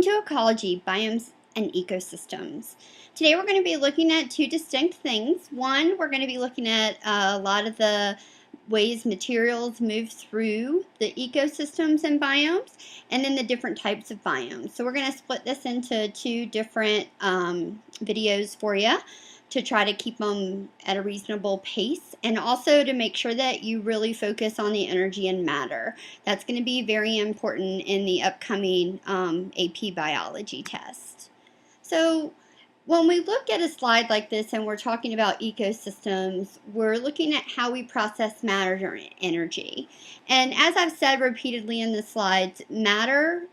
Welcome to Ecology, Biomes and Ecosystems. Today we're going to be looking at two distinct things. One, we're going to be looking at a lot of the ways materials move through the ecosystems and biomes, and then the different types of biomes. So we're going to split this into two different videos for you to try to keep them at a reasonable pace, and also to make sure that you really focus on the energy and matter. That's going to be very important in the upcoming AP biology test. So when we look at a slide like this and we're talking about ecosystems, we're looking at how we process matter or energy. And as I've said repeatedly in the slides, matter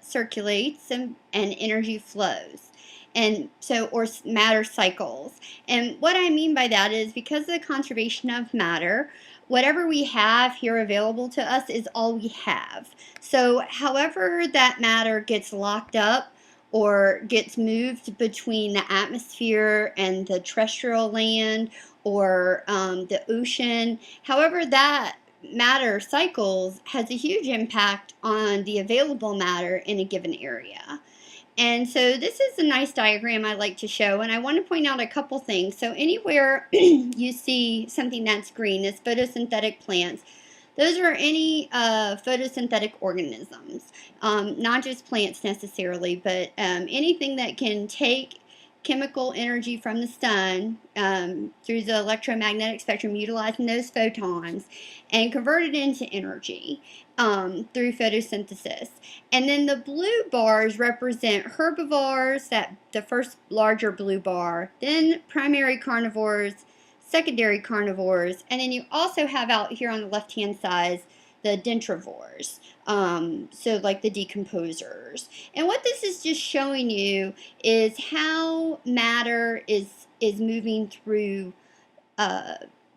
circulates and energy flows. And so, or matter cycles. And what I mean by that is because of the conservation of matter, whatever we have here available to us is all we have. So however that matter gets locked up or gets moved between the atmosphere and the terrestrial land or the ocean, however that matter cycles has a huge impact on the available matter in a given area. And so this is a nice diagram I like to show, and I want to point out a couple things. So anywhere you see something that's green is photosynthetic plants. Those are any photosynthetic organisms, not just plants necessarily, but anything that can take chemical energy from the sun through the electromagnetic spectrum, utilizing those photons, and convert it into energy through photosynthesis. And then the blue bars represent herbivores, that the first larger blue bar, then primary carnivores, secondary carnivores, and then you also have out here on the left-hand side the dendrivores, so like the decomposers. And what this is just showing you is how matter is moving through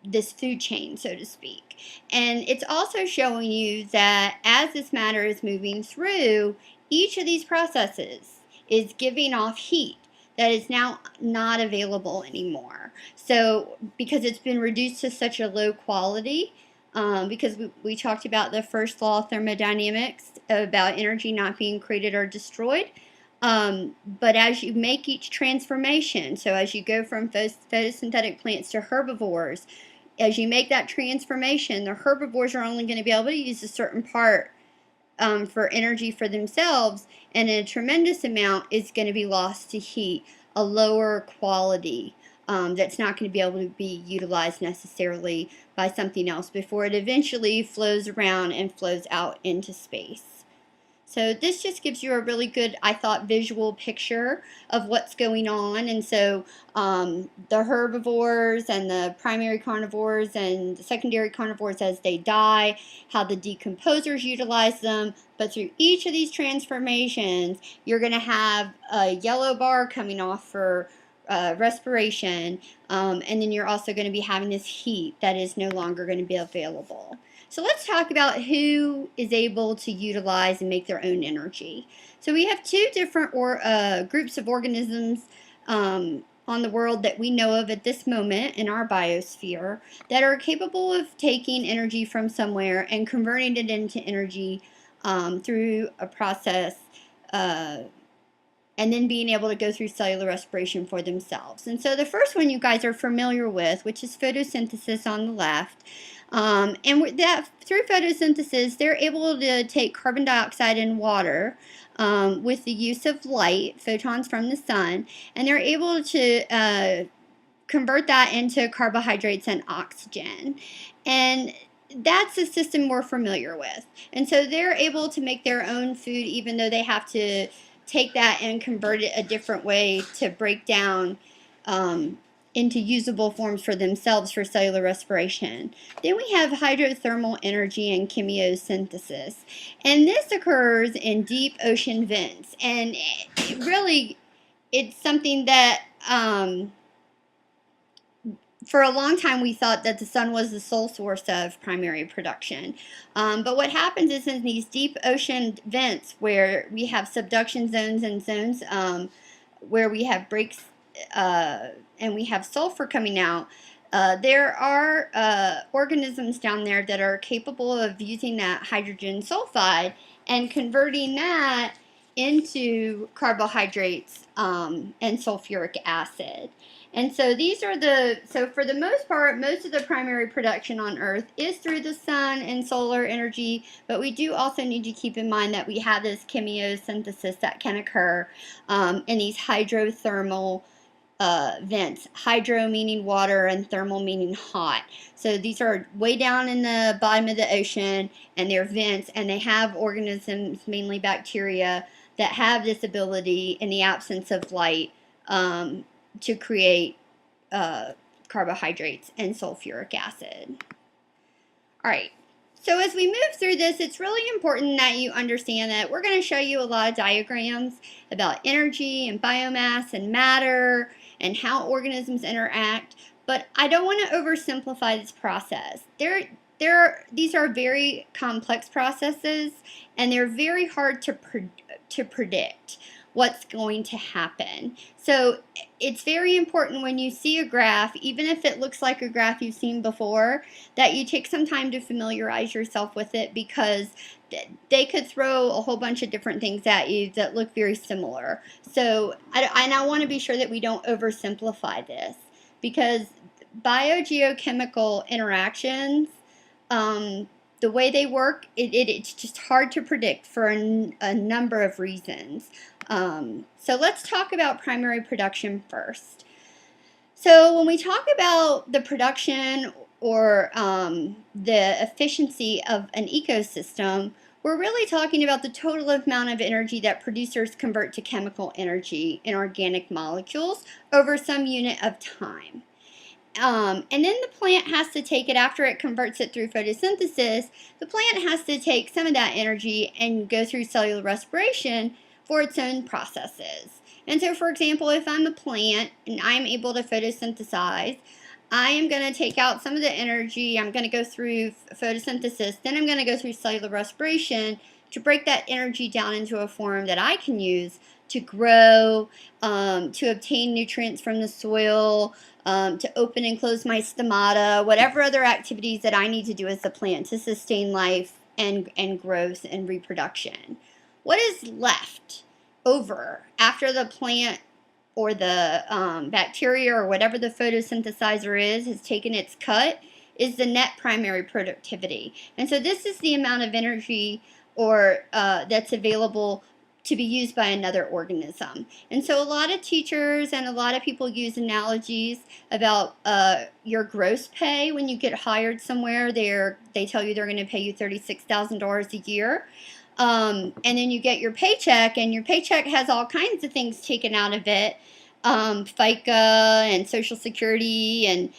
this food chain, so to speak. And it's also showing you that as this matter is moving through, each of these processes is giving off heat that is now not available anymore. So because it's been reduced to such a low quality, because we talked about the first law of thermodynamics about energy not being created or destroyed. But as you make each transformation, so as you go from photosynthetic plants to herbivores, as you make that transformation, the herbivores are only going to be able to use a certain part for energy for themselves, and a tremendous amount is going to be lost to heat, a lower quality that's not going to be able to be utilized necessarily by something else before it eventually flows around and flows out into space. So this just gives you a really good, I thought, visual picture of what's going on. And so the herbivores and the primary carnivores and the secondary carnivores, as they die, how the decomposers utilize them. But through each of these transformations, you're going to have a yellow bar coming off for respiration, and then you're also going to be having this heat that is no longer going to be available. So let's talk about who is able to utilize and make their own energy. So we have two different groups of organisms on the world that we know of at this moment in our biosphere that are capable of taking energy from somewhere and converting it into energy through a process and then being able to go through cellular respiration for themselves. And so the first one you guys are familiar with, which is photosynthesis on the left. And that through photosynthesis, they're able to take carbon dioxide and water with the use of light, photons from the sun, and they're able to convert that into carbohydrates and oxygen. And that's a system we're familiar with. And so they're able to make their own food, even though they have to take that and convert it a different way to break down into usable forms for themselves for cellular respiration. Then we have hydrothermal energy and chemiosynthesis. And this occurs in deep ocean vents. And it's something that for a long time we thought that the sun was the sole source of primary production. But what happens is in these deep ocean vents where we have subduction zones and zones where we have breaks and we have sulfur coming out, there are organisms down there that are capable of using that hydrogen sulfide and converting that into carbohydrates and sulfuric acid. And so these are so for the most part, most of the primary production on Earth is through the sun and solar energy, but we do also need to keep in mind that we have this chemiosynthesis that can occur in these hydrothermal vents. Hydro meaning water and thermal meaning hot. So these are way down in the bottom of the ocean, and they're vents, and they have organisms, mainly bacteria, that have this ability in the absence of light to create carbohydrates and sulfuric acid. All right. So as we move through this, it's really important that you understand that we're going to show you a lot of diagrams about energy and biomass and matter and how organisms interact, but I don't want to oversimplify this process. These are very complex processes, and they're very hard to predict what's going to happen. So it's very important when you see a graph, even if it looks like a graph you've seen before, that you take some time to familiarize yourself with it, because they could throw a whole bunch of different things at you that look very similar. So I want to be sure that we don't oversimplify this, because biogeochemical interactions, the way they work, it's just hard to predict for a number of reasons. So let's talk about primary production first. So when we talk about the production or the efficiency of an ecosystem, we're really talking about the total amount of energy that producers convert to chemical energy in organic molecules over some unit of time. And then the plant has to take it, after it converts it through photosynthesis, the plant has to take some of that energy and go through cellular respiration for its own processes. And so, for example, if I'm a plant and I'm able to photosynthesize, I am going to take out some of the energy. I'm going to go through photosynthesis, then I'm going to go through cellular respiration to break that energy down into a form that I can use to grow, to obtain nutrients from the soil, to open and close my stomata, whatever other activities that I need to do as a plant to sustain life and growth and reproduction. What is left over after the plant or the bacteria or whatever the photosynthesizer is has taken its cut is the net primary productivity. And so this is the amount of energy or that's available to be used by another organism. And so a lot of teachers and a lot of people use analogies about your gross pay. When you get hired somewhere, they tell you they're going to pay you $36,000 a year. And then you get your paycheck, and your paycheck has all kinds of things taken out of it. FICA and Social Security, and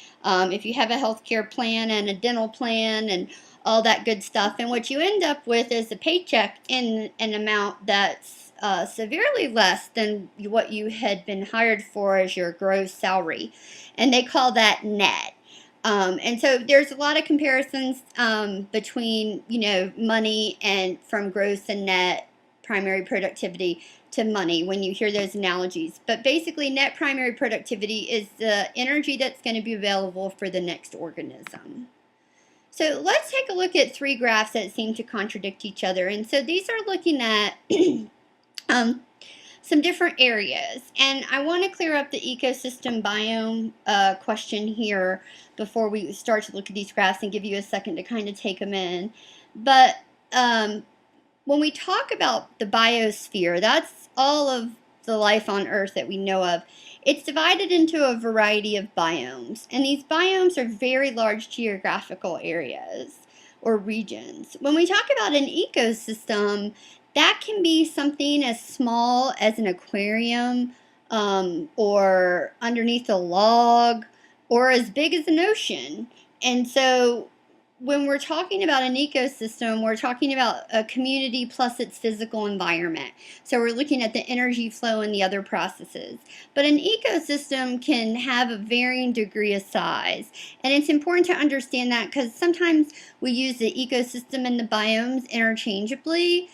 if you have a health care plan and a dental plan and all that good stuff. And what you end up with is a paycheck in an amount that's severely less than what you had been hired for as your gross salary. And they call that net. And so there's a lot of comparisons between, money and from gross and net primary productivity to money when you hear those analogies. But basically, net primary productivity is the energy that's going to be available for the next organism. So let's take a look at three graphs that seem to contradict each other. And so these are looking at some different areas. And I want to clear up the ecosystem biome question here before we start to look at these graphs and give you a second to kind of take them in. But when we talk about the biosphere, that's all of the life on Earth that we know of. It's divided into a variety of biomes, and these biomes are very large geographical areas or regions. When we talk about an ecosystem, that can be something as small as an aquarium, or underneath a log, or as big as an ocean. And so when we're talking about an ecosystem, we're talking about a community plus its physical environment. So we're looking at the energy flow and the other processes. But an ecosystem can have a varying degree of size. And it's important to understand that, because sometimes we use the ecosystem and the biomes interchangeably.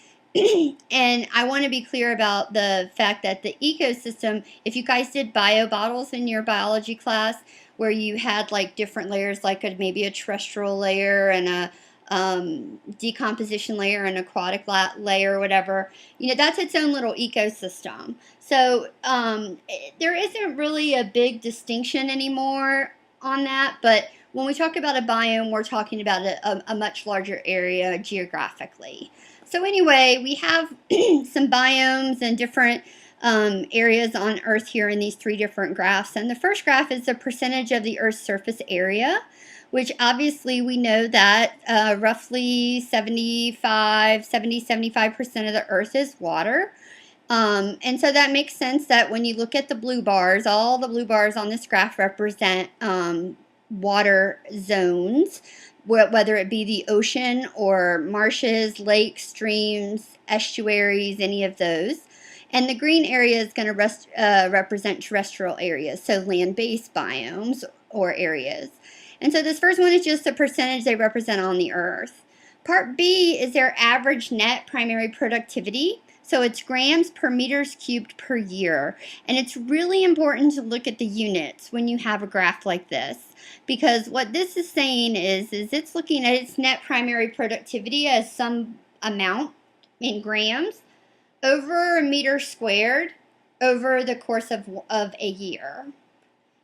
And I want to be clear about the fact that the ecosystem, if you guys did bio bottles in your biology class, where you had like different layers, like maybe a terrestrial layer and decomposition layer, an aquatic layer, or whatever, that's its own little ecosystem. So there isn't really a big distinction anymore on that, but when we talk about a biome, we're talking about a much larger area geographically. So anyway, we have some biomes and different areas on Earth here in these three different graphs. And the first graph is the percentage of the Earth's surface area, which obviously we know that roughly 75% of the Earth is water. And so that makes sense that when you look at the blue bars, all the blue bars on this graph represent water zones, whether it be the ocean or marshes, lakes, streams, estuaries, any of those. And the green area is going to represent terrestrial areas, so land-based biomes or areas. And so this first one is just the percentage they represent on the Earth. Part B is their average net primary productivity. So it's grams per meters cubed per year. And it's really important to look at the units when you have a graph like this, because what this is saying is it's looking at its net primary productivity as some amount in grams over a meter squared over the course of a year.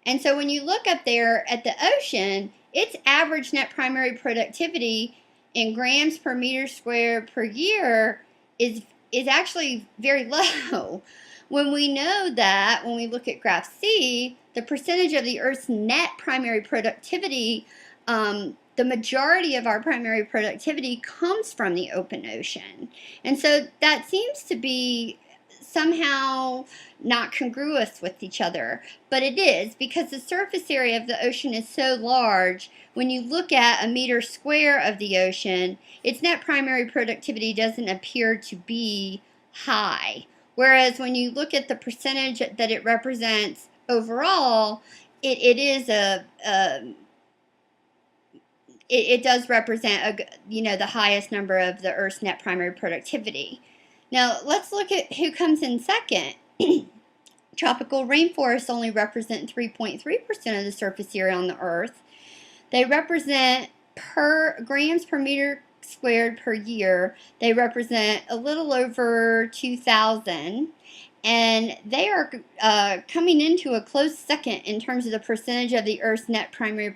And so when you look up there at the ocean, its average net primary productivity in grams per meter squared per year is actually very low. When we know that, when we look at graph C, the percentage of the Earth's net primary productivity, the majority of our primary productivity comes from the open ocean. And so that seems to be somehow not congruous with each other, but it is, because the surface area of the ocean is so large. When you look at a meter square of the ocean, its net primary productivity doesn't appear to be high, whereas when you look at the percentage that it represents overall, it does represent the highest number of the Earth's net primary productivity. Now let's look at who comes in second. Tropical rainforests only represent 3.3% of the surface area on the Earth. They represent grams per meter squared per year. They represent a little over 2,000. And they are coming into a close second in terms of the percentage of the Earth's net primary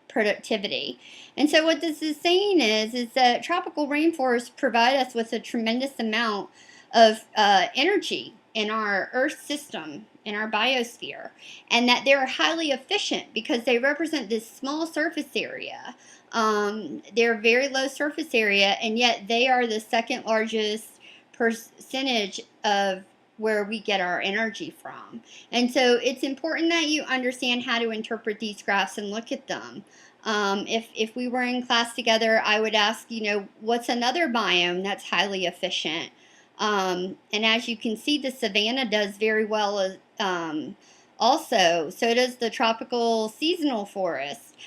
productivity. And so what this is saying is that tropical rainforests provide us with a tremendous amount of energy in our Earth system, in our biosphere, and that they're highly efficient because they represent this small surface area. They're very low surface area, and yet they are the second largest percentage of where we get our energy from. And so it's important that you understand how to interpret these graphs and look at them. If we were in class together, I would ask, what's another biome that's highly efficient? And as you can see, the savanna does very well also. So does the tropical seasonal forest.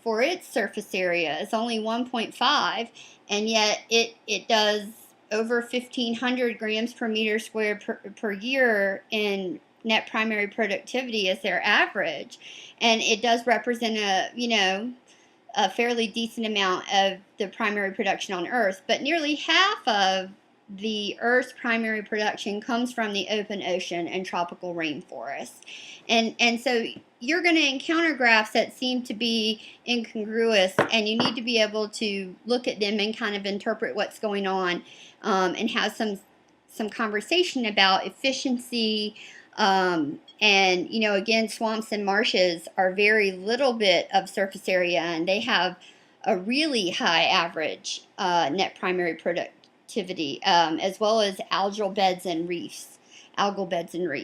For its surface area, it's only 1.5, and yet it does over 1,500 grams per meter squared per year in net primary productivity as their average. And it does represent a fairly decent amount of the primary production on Earth, but nearly half of the Earth's primary production comes from the open ocean and tropical rainforests. And so you're going to encounter graphs that seem to be incongruous, and you need to be able to look at them and kind of interpret what's going on, and have some conversation about efficiency. And again, swamps and marshes are very little bit of surface area, and they have a really high average net primary productivity, as well as algal beds and reefs.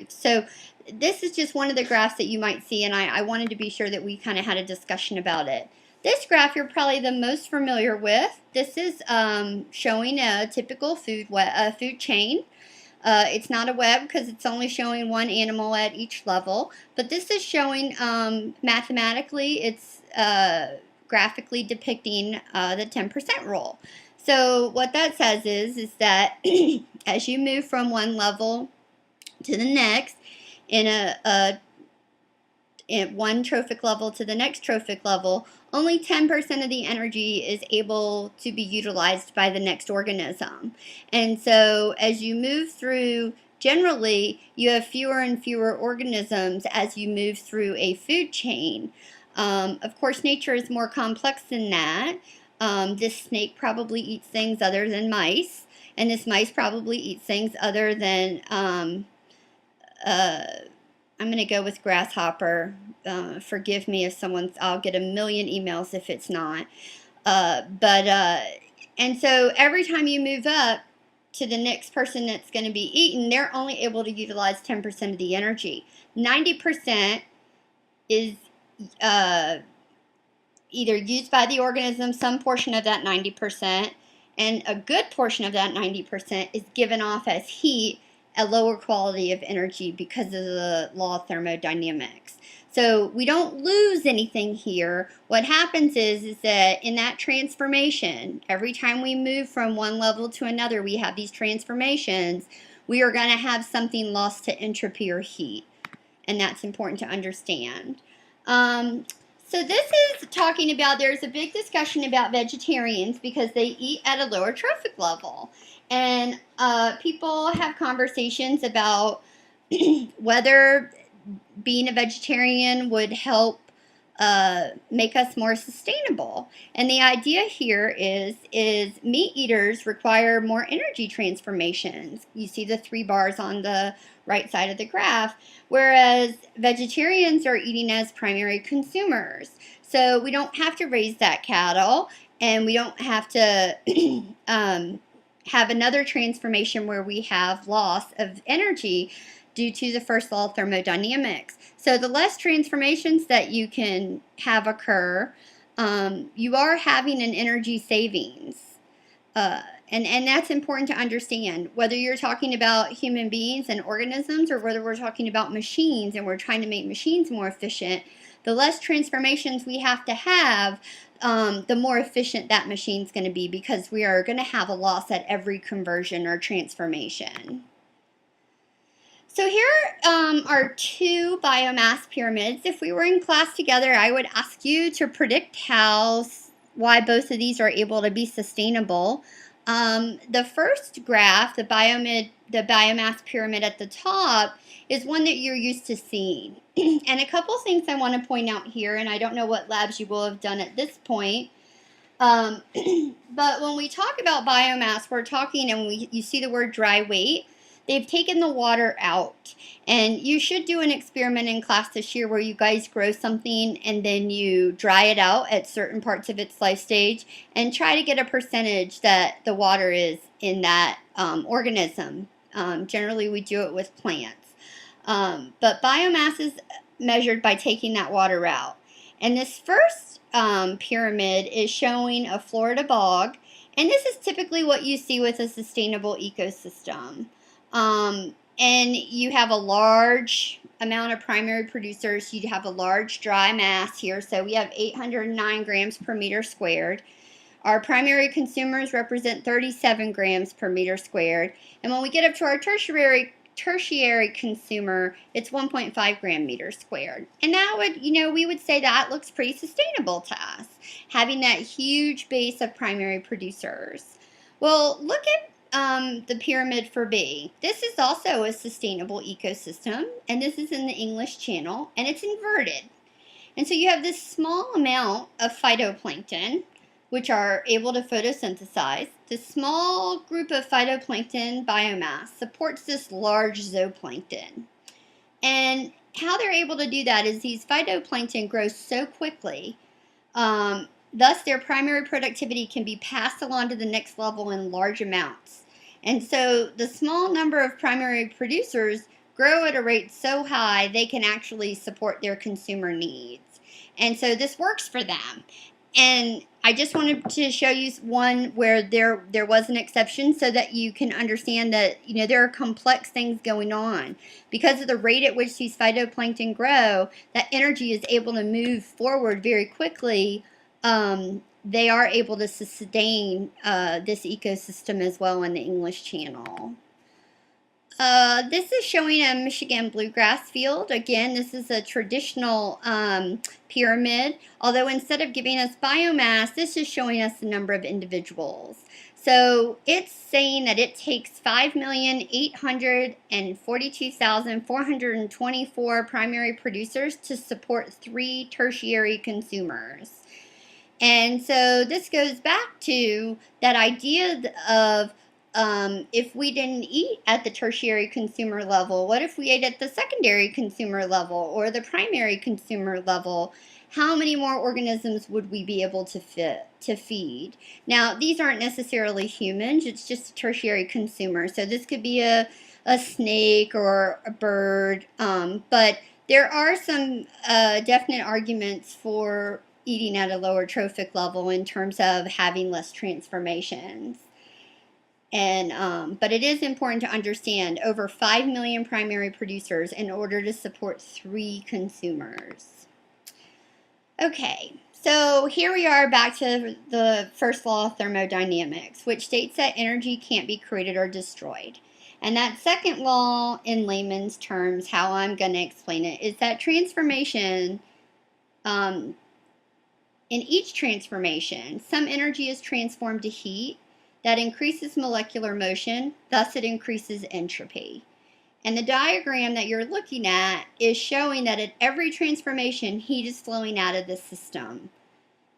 So this is just one of the graphs that you might see, and I wanted to be sure that we kind of had a discussion about it. This graph you're probably the most familiar with. This is showing a typical food chain. It's not a web because it's only showing one animal at each level, but this is showing mathematically, it's graphically depicting the 10% rule. So what that says is that as you move from one level to the next, in one trophic level to the next trophic level, only 10% of the energy is able to be utilized by the next organism. And so as you move through, generally, you have fewer and fewer organisms as you move through a food chain. Of course, nature is more complex than that. This snake probably eats things other than mice, and this mice probably eats things other than I'm going to go with grasshopper. Forgive me if I'll get a million emails if it's not. And so every time you move up to the next person that's going to be eaten, they're only able to utilize 10% of the energy. 90% is either used by the organism, some portion of that 90%, and a good portion of that 90% is given off as heat, a lower quality of energy because of the law of thermodynamics. So we don't lose anything here. What happens is that in that transformation, every time we move from one level to another, we have these transformations, we are going to have something lost to entropy or heat. And that's important to understand. So this is talking about, there's a big discussion about vegetarians because they eat at a lower trophic level. And people have conversations about whether being a vegetarian would help make us more sustainable. And the idea here is meat eaters require more energy transformations. You see the 3 bars on the right side of the graph, whereas vegetarians are eating as primary consumers. So we don't have to raise that cattle, and we don't have to have another transformation where we have loss of energy due to the first law of thermodynamics. So the less transformations that you can have occur, you are having an energy savings. And that's important to understand, whether you're talking about human beings and organisms or whether we're talking about machines and we're trying to make machines more efficient. The less transformations we have to have, the more efficient that machine's going to be, because we are going to have a loss at every conversion or transformation. So here are 2 biomass pyramids. If we were in class together, I would ask you to predict why both of these are able to be sustainable. The first graph, the biomass pyramid at the top, is one that you're used to seeing. And a couple things I want to point out here, and I don't know what labs you will have done at this point, but when we talk about biomass, we're talking, and you see the word dry weight. They've taken the water out, and you should do an experiment in class this year where you guys grow something and then you dry it out at certain parts of its life stage and try to get a percentage that the water is in that organism. Generally, we do it with plants. But biomass is measured by taking that water out. And this first pyramid is showing a Florida bog, and this is typically what you see with a sustainable ecosystem. And you have a large amount of primary producers. You have a large dry mass here. So we have 809 grams per meter squared. Our primary consumers represent 37 grams per meter squared. And when we get up to our tertiary consumer, it's 1.5 gram meter squared. And that would, we would say that looks pretty sustainable to us, having that huge base of primary producers. Well, look at the pyramid for B. This is also a sustainable ecosystem, and this is in the English Channel, and it's inverted. And so you have this small amount of phytoplankton, which are able to photosynthesize. This small group of phytoplankton biomass supports this large zooplankton. And how they're able to do that is these phytoplankton grow so quickly, thus their primary productivity can be passed along to the next level in large amounts. And so the small number of primary producers grow at a rate so high they can actually support their consumer needs. And so this works for them. And I just wanted to show you one where there was an exception so that you can understand that, there are complex things going on. Because of the rate at which these phytoplankton grow, that energy is able to move forward very quickly. They are able to sustain this ecosystem as well in the English Channel. This is showing a Michigan bluegrass field. Again, this is a traditional pyramid, although instead of giving us biomass, this is showing us the number of individuals. So it's saying that it takes 5,842,424 primary producers to support 3 tertiary consumers. And so this goes back to that idea of if we didn't eat at the tertiary consumer level, what if we ate at the secondary consumer level or the primary consumer level? How many more organisms would we be able to feed? Now, these aren't necessarily humans, it's just a tertiary consumer. So this could be a snake or a bird, but there are some definite arguments for eating at a lower trophic level in terms of having less transformations. And but it is important to understand over 5 million primary producers in order to support 3 consumers. Okay, so here we are back to the first law of thermodynamics, which states that energy can't be created or destroyed. And that second law, in layman's terms, how I'm going to explain it, is that transformation, in each transformation, some energy is transformed to heat that increases molecular motion, thus it increases entropy. And the diagram that you're looking at is showing that at every transformation, heat is flowing out of the system.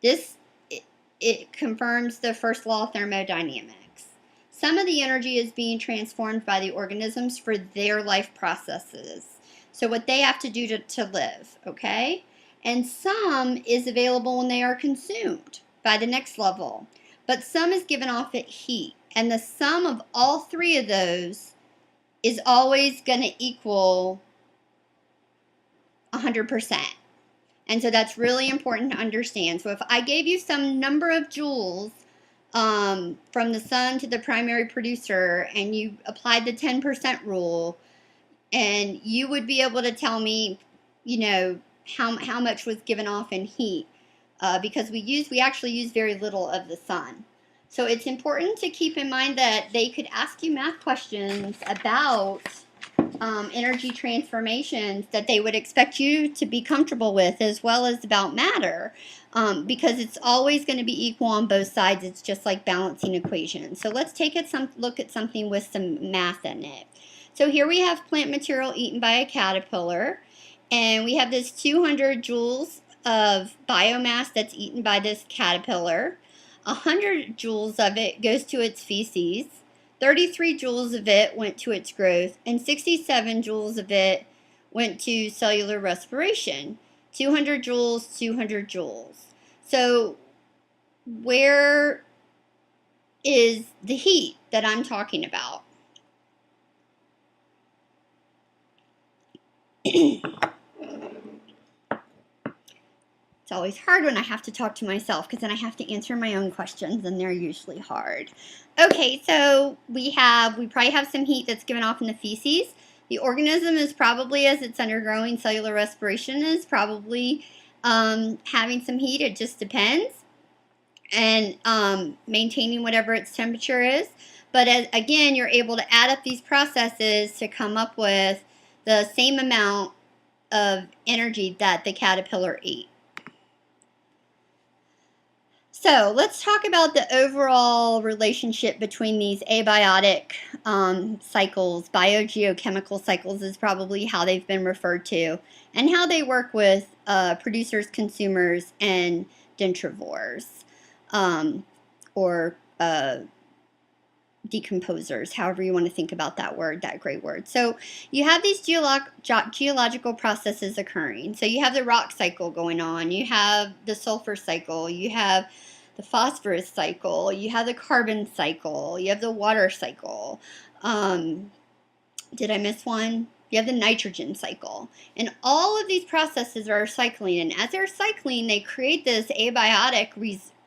It confirms the first law of thermodynamics. Some of the energy is being transformed by the organisms for their life processes. So what they have to do to live, okay? And some is available when they are consumed by the next level. But some is given off at heat. And the sum of all 3 of those is always going to equal 100%. And so that's really important to understand. So if I gave you some number of joules from the sun to the primary producer and you applied the 10% rule, and you would be able to tell me, you know, how much was given off in heat, because we actually use very little of the sun. So it's important to keep in mind that they could ask you math questions about energy transformations that they would expect you to be comfortable with, as well as about matter, because it's always going to be equal on both sides. It's just like balancing equations. So let's take look at something with some math in it. So here we have plant material eaten by a caterpillar, and we have this 200 joules of biomass that's eaten by this caterpillar. 100 joules of it goes to its feces, 33 joules of it went to its growth, and 67 joules of it went to cellular respiration. 200 joules, 200 joules. So where is the heat that I'm talking about? It's always hard when I have to talk to myself, because then I have to answer my own questions, and they're usually hard. Okay, so we probably have some heat that's given off in the feces. The organism is probably, as it's undergoing cellular respiration, is probably having some heat. It just depends. And maintaining whatever its temperature is. But again, you're able to add up these processes to come up with the same amount of energy that the caterpillar ate. So let's talk about the overall relationship between these abiotic cycles. Biogeochemical cycles is probably how they've been referred to, and how they work with producers, consumers, and dendrivores, or decomposers, however you want to think about that word, that great word. So you have these geological processes occurring. So you have the rock cycle going on, you have the sulfur cycle, you have the phosphorus cycle, you have the carbon cycle, you have the water cycle. Did I miss one? You have the nitrogen cycle. And all of these processes are cycling, and as they're cycling, they create this abiotic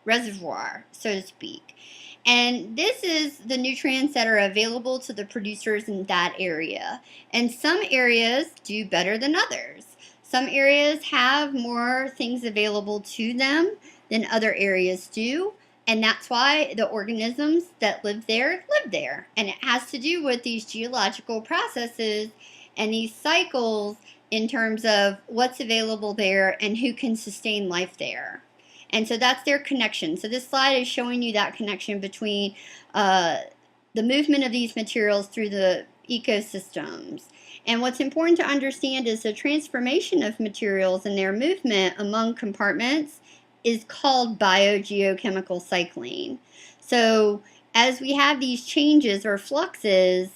reservoir, so to speak. And this is the nutrients that are available to the producers in that area. And some areas do better than others. Some areas have more things available to them than other areas do. And that's why the organisms that live there. And it has to do with these geological processes and these cycles in terms of what's available there and who can sustain life there. And so that's their connection. So this slide is showing you that connection between the movement of these materials through the ecosystems. And what's important to understand is the transformation of materials and their movement among compartments is called biogeochemical cycling. So as we have these changes or fluxes,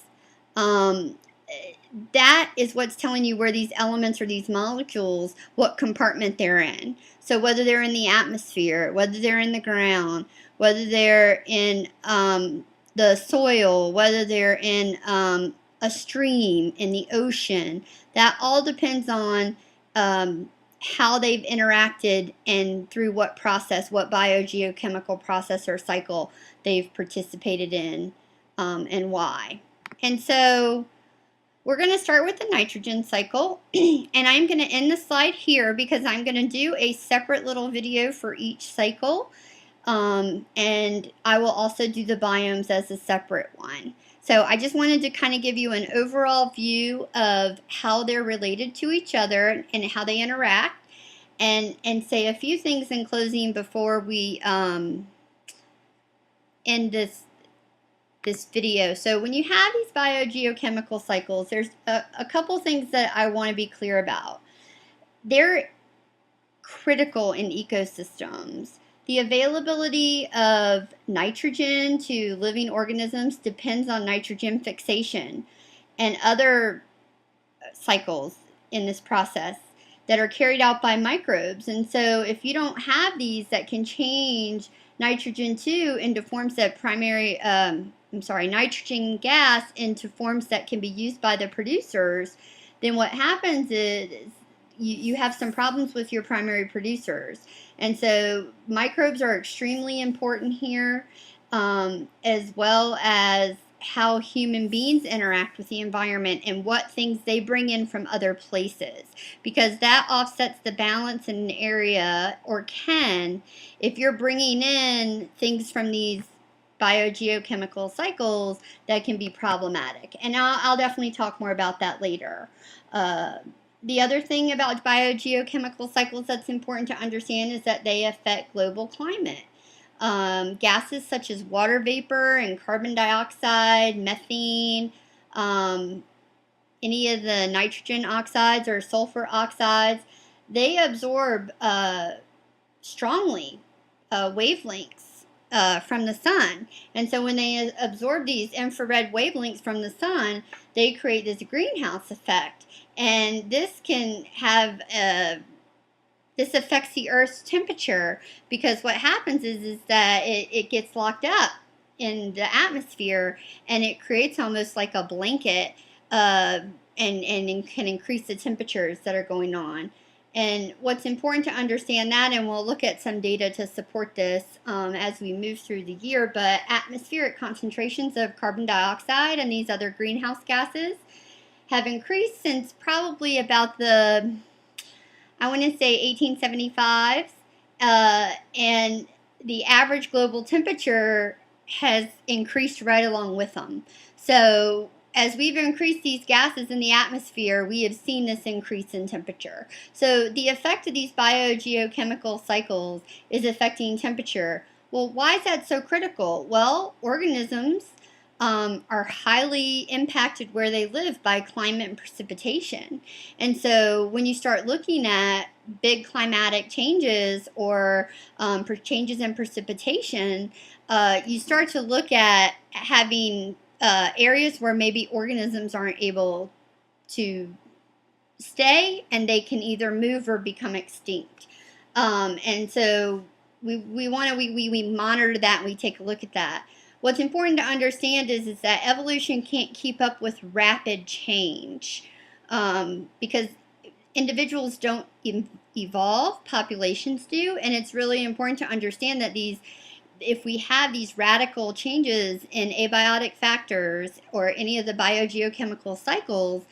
that is what's telling you where these elements or these molecules, what compartment they're in. So whether they're in the atmosphere, whether they're in the ground, whether they're in the soil, whether they're in a stream, in the ocean, that all depends on how they've interacted and through what process, what biogeochemical process or cycle they've participated in, and why. And so we're going to start with the nitrogen cycle, and I'm going to end the slide here because I'm going to do a separate little video for each cycle, and I will also do the biomes as a separate one. So I just wanted to kind of give you an overall view of how they're related to each other and how they interact, and say a few things in closing before we end this video. So when you have these biogeochemical cycles, there's a couple things that I want to be clear about. They're critical in ecosystems. The availability of nitrogen to living organisms depends on nitrogen fixation and other cycles in this process that are carried out by microbes. And so if you don't have these that can change nitrogen into forms that nitrogen gas into forms that can be used by the producers, then what happens is you have some problems with your primary producers. And so microbes are extremely important here, as well as how human beings interact with the environment and what things they bring in from other places, because that offsets the balance in an area, or can, if you're bringing in things from these biogeochemical cycles that can be problematic. And I'll definitely talk more about that later. The other thing about biogeochemical cycles that's important to understand is that they affect global climate. Gases such as water vapor and carbon dioxide, methane, any of the nitrogen oxides or sulfur oxides, they absorb strongly wavelengths from the sun. And so when they absorb these infrared wavelengths from the sun, they create this greenhouse effect. And this can have this affects the Earth's temperature, because what happens is that it gets locked up in the atmosphere, and it creates almost like a blanket, and can increase the temperatures that are going on. And what's important to understand that, and we'll look at some data to support this as we move through the year, but atmospheric concentrations of carbon dioxide and these other greenhouse gases have increased since probably about the, I want to say 1875, and the average global temperature has increased right along with them. So as we've increased these gases in the atmosphere, we have seen this increase in temperature. So the effect of these biogeochemical cycles is affecting temperature. Well, why is that so critical? Well, organisms are highly impacted where they live by climate and precipitation. And so when you start looking at big climatic changes or changes in precipitation, you start to look at having areas where maybe organisms aren't able to stay, and they can either move or become extinct. And so we monitor that, and we take a look at that. What's important to understand is that evolution can't keep up with rapid change, because individuals don't evolve, populations do, and it's really important to understand that if we have these radical changes in abiotic factors or any of the biogeochemical cycles,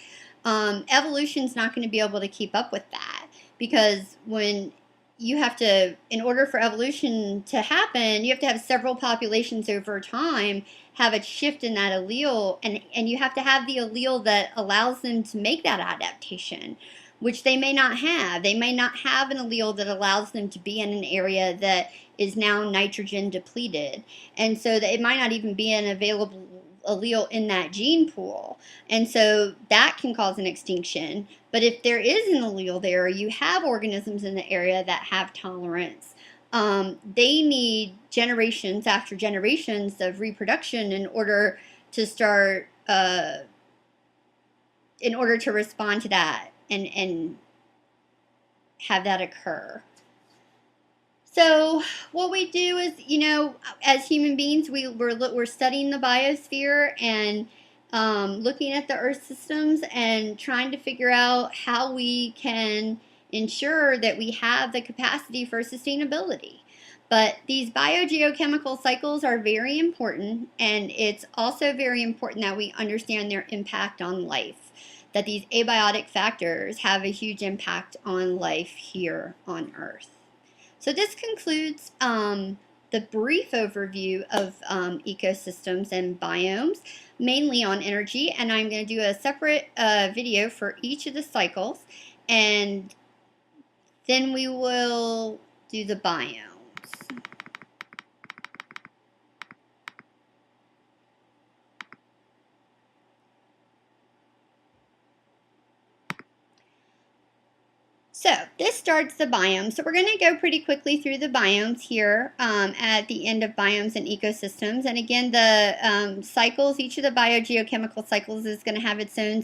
evolution's not going to be able to keep up with that, because when you have to, in order for evolution to happen, you have to have several populations over time have a shift in that allele, and you have to have the allele that allows them to make that adaptation, which they may not have. They may not have an allele that allows them to be in an area that is now nitrogen depleted, and so that it might not even be an available allele in that gene pool, and so that can cause an extinction. But if there is an allele there, you have organisms in the area that have tolerance. They need generations after generations of reproduction in order to start, in order to respond to that and have that occur. So what we do is, as human beings, we're studying the biosphere and looking at the Earth systems and trying to figure out how we can ensure that we have the capacity for sustainability. But these biogeochemical cycles are very important, and it's also very important that we understand their impact on life, that these abiotic factors have a huge impact on life here on Earth. So this concludes the brief overview of ecosystems and biomes, mainly on energy, and I'm going to do a separate video for each of the cycles, and then we will do the biomes. So this starts the biomes. So we're going to go pretty quickly through the biomes here at the end of biomes and ecosystems. And again, the cycles, each of the biogeochemical cycles is going to have its own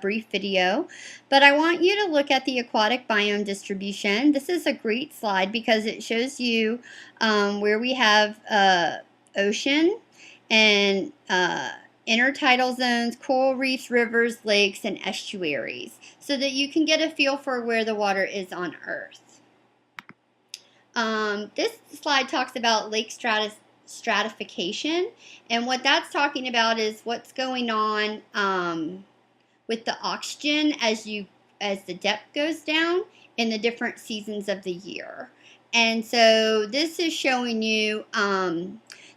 brief video. But I want you to look at the aquatic biome distribution. This is a great slide because it shows you where we have ocean and intertidal zones, coral reefs, rivers, lakes, and estuaries, so that you can get a feel for where the water is on Earth. This slide talks about lake stratification, and what that's talking about is what's going on with the oxygen as the depth goes down in the different seasons of the year. And so this is showing you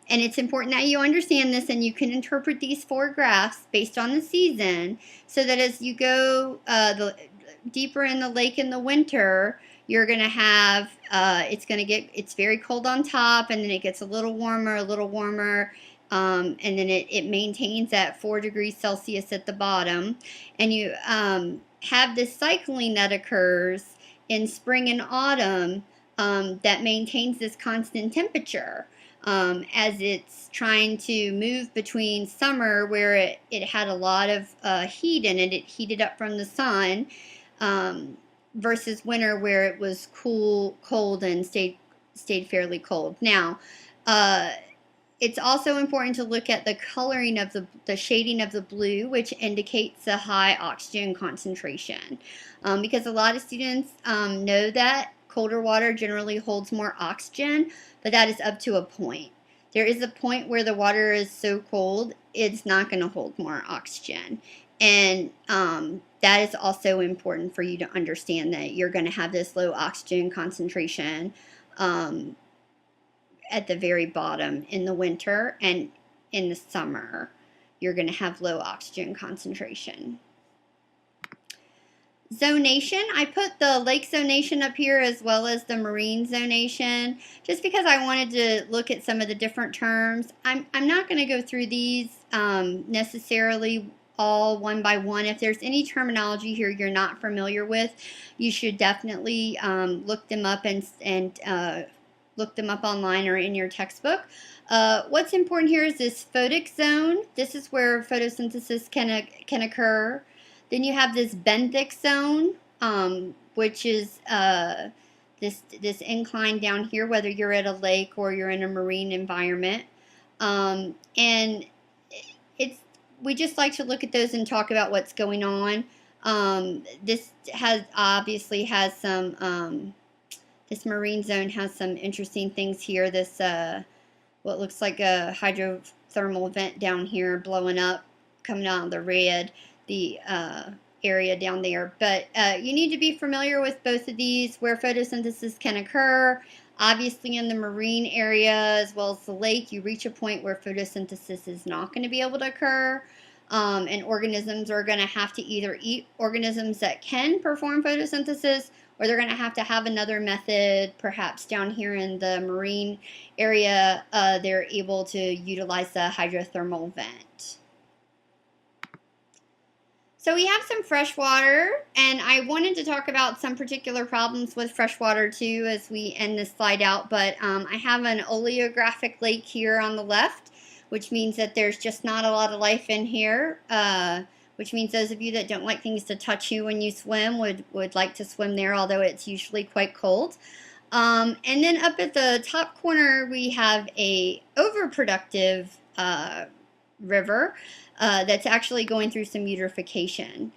and it's important that you understand this and you can interpret these four graphs based on the season, so that as you go deeper in the lake in the winter, you're going to have, it's very cold on top, and then it gets a little warmer, and then it maintains at 4 degrees Celsius at the bottom. And you have this cycling that occurs in spring and autumn that maintains this constant temperature. As it's trying to move between summer, where it had a lot of heat in it, it heated up from the sun, versus winter, where it was cold, and stayed fairly cold. Now, it's also important to look at the coloring of the shading of the blue, which indicates a high oxygen concentration, because a lot of students know that colder water generally holds more oxygen, but that is up to a point. There is a point where the water is so cold, it's not going to hold more oxygen. And that is also important for you to understand, that you're going to have this low oxygen concentration at the very bottom in the winter, and in the summer you're going to have low oxygen concentration. Zonation, I put the lake zonation up here as well as the marine zonation, just because I wanted to look at some of the different terms. I'm not going to go through these necessarily all one by one. If there's any terminology here you're not familiar with, you should definitely look them up and look them up online or in your textbook. What's important here is this photic zone. This is where photosynthesis can occur. Then you have this benthic zone, which is this incline down here, whether you're at a lake or you're in a marine environment. And we just like to look at those and talk about what's going on. This obviously has some, this marine zone has some interesting things here. This, what looks like a hydrothermal vent down here blowing up, coming out of the red. The area down there. But you need to be familiar with both of these, where photosynthesis can occur. Obviously, in the marine area as well as the lake, you reach a point where photosynthesis is not going to be able to occur. And organisms are going to have to either eat organisms that can perform photosynthesis, or they're going to have another method. Perhaps down here in the marine area, they're able to utilize the hydrothermal vent. So we have some fresh water, and I wanted to talk about some particular problems with fresh water too as we end this slide out, but I have an oleographic lake here on the left, which means that there's just not a lot of life in here, which means those of you that don't like things to touch you when you swim would like to swim there, although it's usually quite cold. And then up at the top corner, we have a overproductive river that's actually going through some eutrophication.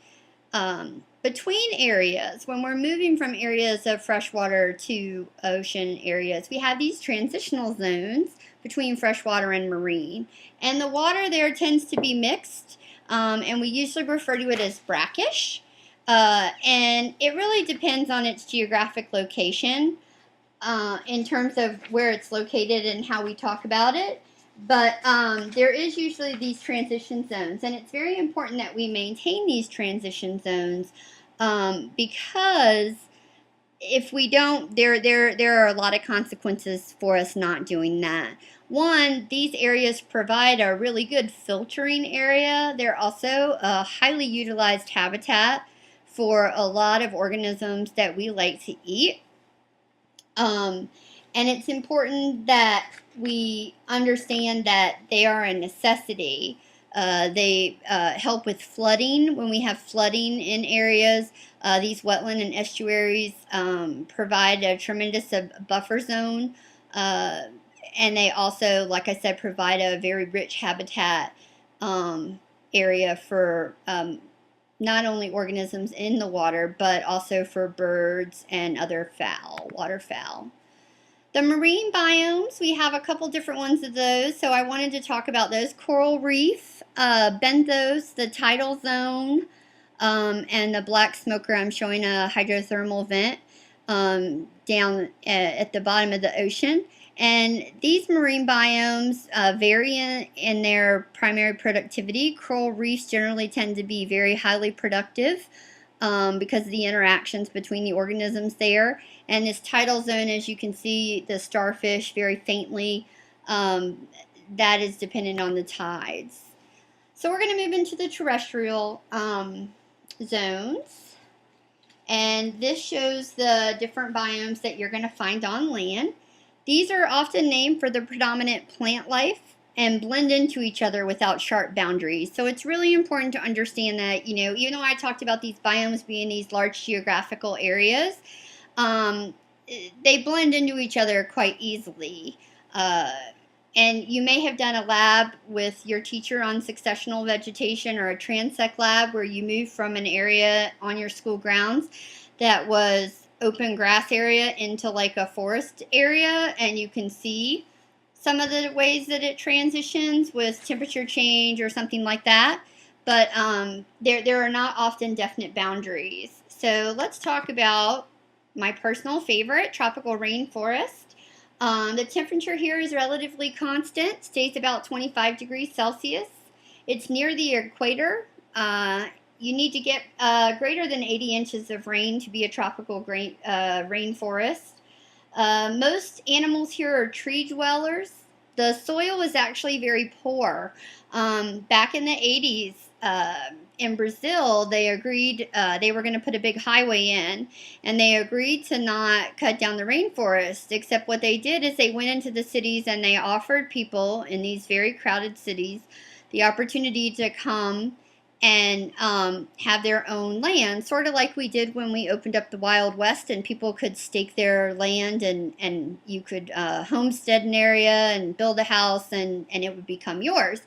Between areas, when we're moving from areas of freshwater to ocean areas, we have these transitional zones between freshwater and marine. And the water there tends to be mixed, and we usually refer to it as brackish. And it really depends on its geographic location in terms of where it's located and how we talk about it. But there is usually these transition zones, and it's very important that we maintain these transition zones because if we don't, there are a lot of consequences for us not doing that. One, these areas provide a really good filtering area. They're also a highly utilized habitat for a lot of organisms that we like to eat. And it's important that we understand that they are a necessity. They help with flooding. When we have flooding in areas, these wetland and estuaries provide a tremendous buffer zone. And they also, like I said, provide a very rich habitat area for not only organisms in the water, but also for birds and other fowl, waterfowl. The marine biomes, we have a couple different ones of those, so I wanted to talk about those. Coral reef, benthos, the tidal zone, and the black smoker. I'm showing a hydrothermal vent down at the bottom of the ocean. And these marine biomes vary in their primary productivity. Coral reefs generally tend to be very highly productive because of the interactions between the organisms there. And this tidal zone, as you can see, the starfish very faintly, that is dependent on the tides. So we're going to move into the terrestrial zones. And this shows the different biomes that you're going to find on land. These are often named for the predominant plant life and blend into each other without sharp boundaries. So it's really important to understand that, even though I talked about these biomes being these large geographical areas, they blend into each other quite easily. And you may have done a lab with your teacher on successional vegetation or a transect lab where you move from an area on your school grounds that was open grass area into like a forest area, and you can see some of the ways that it transitions with temperature change or something like that. But there are not often definite boundaries. So let's talk about my personal favorite, tropical rainforest. The temperature here is relatively constant, stays about 25 degrees Celsius. It's near the equator. You need to get greater than 80 inches of rain to be a tropical rainforest. Most animals here are tree dwellers. The soil is actually very poor. Back in the 80s in Brazil, they agreed they were going to put a big highway in, and they agreed to not cut down the rainforest, except what they did is they went into the cities and they offered people in these very crowded cities the opportunity to come and have their own land, sort of like we did when we opened up the Wild West and people could stake their land and you could homestead an area and build a house and it would become yours.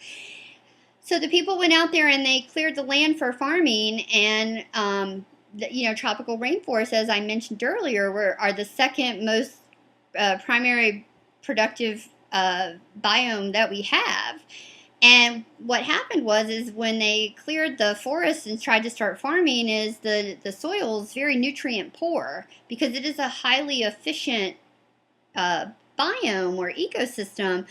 So the people went out there and they cleared the land for farming, and tropical rainforests, as I mentioned earlier, are the second most primary productive biome that we have. And what happened is when they cleared the forest and tried to start farming, is the soil is very nutrient poor because it is a highly efficient uh, biome or ecosystem.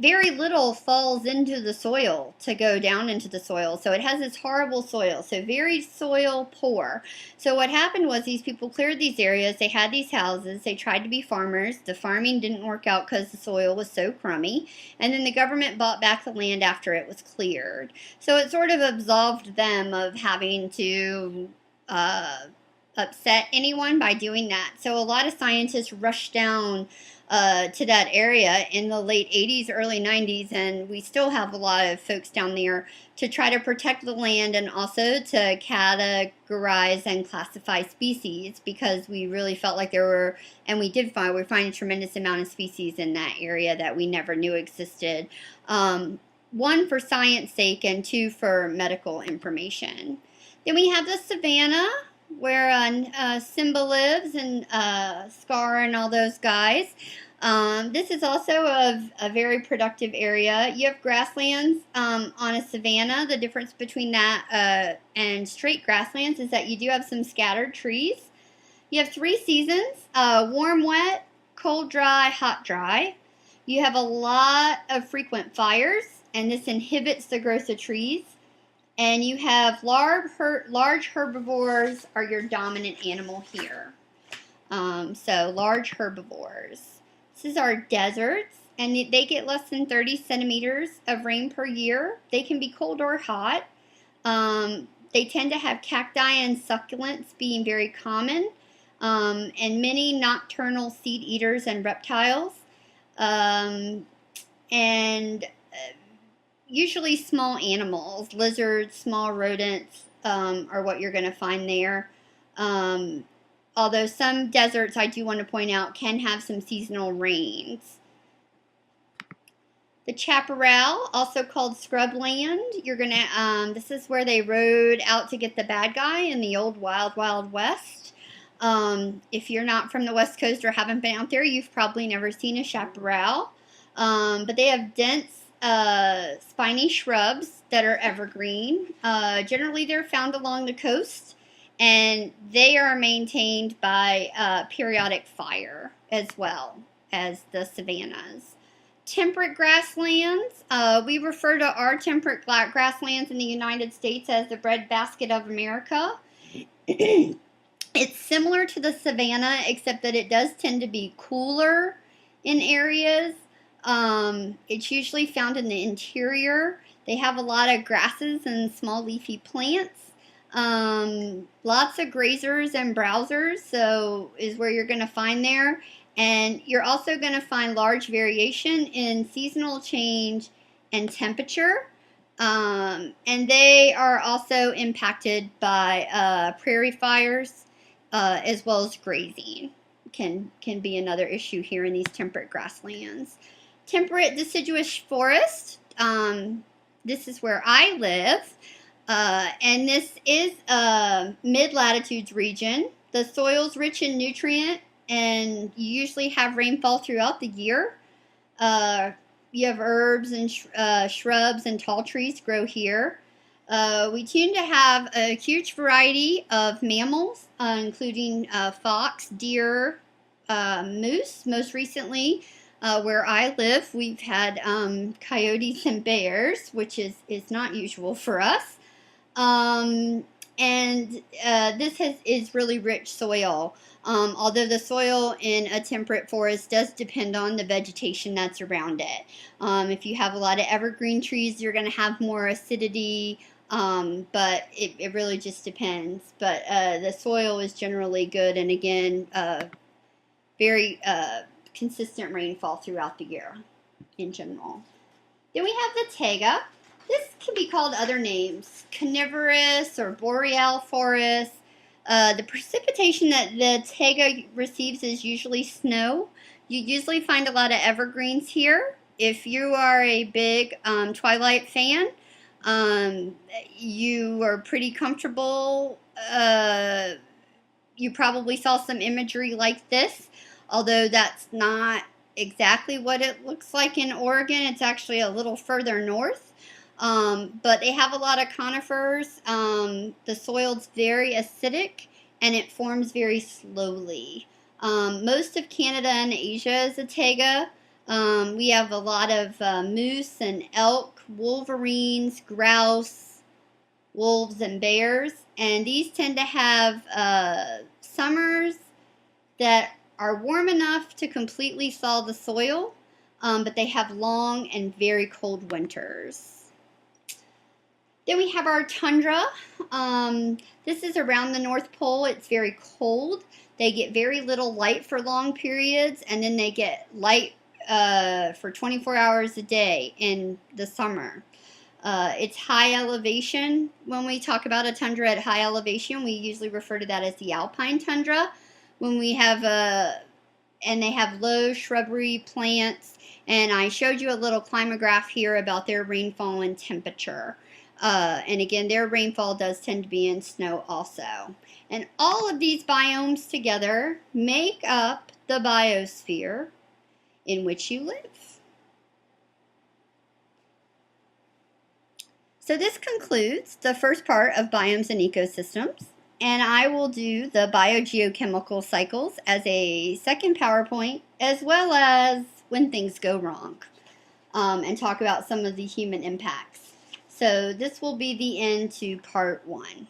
Very little falls into the soil to go down into the soil. So it has this horrible soil. So very soil poor. So what happened was these people cleared these areas. They had these houses. They tried to be farmers. The farming didn't work out because the soil was so crummy. And then the government bought back the land after it was cleared. So it sort of absolved them of having to upset anyone by doing that. So a lot of scientists rushed down to that area in the late 80s, early 90s, and we still have a lot of folks down there to try to protect the land and also to categorize and classify species, because we really felt like there were, and we did find, we're finding a tremendous amount of species in that area that we never knew existed. One, for science sake, and two, for medical information. Then we have the savanna, where Simba lives, and Scar and all those guys. This is also a very productive area. You have grasslands on a savanna. The difference between that and straight grasslands is that you do have some scattered trees. You have 3 seasons, warm, wet, cold, dry, hot, dry. You have a lot of frequent fires, and this inhibits the growth of trees. And you have large herbivores are your dominant animal here. So large herbivores. This is our deserts, and they get less than 30 centimeters of rain per year. They can be cold or hot. They tend to have cacti and succulents being very common, and many nocturnal seed eaters and reptiles. And usually small animals, lizards, small rodents are what you're going to find there. Although some deserts, I do want to point out, can have some seasonal rains. The chaparral, also called scrubland, you're going to, this is where they rode out to get the bad guy in the old Wild Wild West. If you're not from the West Coast or haven't been out there, you've probably never seen a chaparral. But they have dense spiny shrubs that are evergreen. Generally, they're found along the coast, and they are maintained by periodic fire as well as the savannas. Temperate grasslands. We refer to our temperate grasslands in the United States as the breadbasket of America. It's similar to the savanna, except that it does tend to be cooler in areas. It's usually found in the interior. They have a lot of grasses and small leafy plants. Lots of grazers and browsers, so is where you're going to find there. And you're also going to find large variation in seasonal change and temperature. And they are also impacted by prairie fires, as well as grazing. Can be another issue here in these temperate grasslands. Temperate deciduous forest. This is where I live, and this is a mid-latitudes region. The soil's rich in nutrient, and you usually have rainfall throughout the year. You have herbs and shrubs and tall trees grow here. We tend to have a huge variety of mammals, including fox, deer, moose. Most recently, where I live, we've had coyotes and bears, which is not usual for us. And this is really rich soil. Although the soil in a temperate forest does depend on the vegetation that's around it. If you have a lot of evergreen trees, you're going to have more acidity, but it really just depends. But the soil is generally good, and again, very consistent rainfall throughout the year in general. Then we have the taiga. This can be called other names, coniferous or boreal forest. The precipitation that the taiga receives is usually snow. You usually find a lot of evergreens here. If you are a big Twilight fan, you are pretty comfortable. You probably saw some imagery like this, although that's not exactly what it looks like in Oregon. It's actually a little further north. But they have a lot of conifers. The soil's very acidic and it forms very slowly. Most of Canada and Asia is a taiga. We have a lot of moose and elk, wolverines, grouse, wolves, and bears. And these tend to have summers that are warm enough to completely thaw the soil, but they have long and very cold winters. Then we have our tundra. This is around the North Pole. It's very cold. They get very little light for long periods, and then they get light for 24 hours a day in the summer. It's high elevation. When we talk about a tundra at high elevation, we usually refer to that as the alpine tundra. When we have and they have low shrubbery plants, and I showed you a little climograph here about their rainfall and temperature. And again, their rainfall does tend to be in snow also. And all of these biomes together make up the biosphere in which you live. So this concludes the first part of biomes and ecosystems, and I will do the biogeochemical cycles as a second PowerPoint, as well as when things go wrong, and talk about some of the human impacts. So this will be the end to part 1.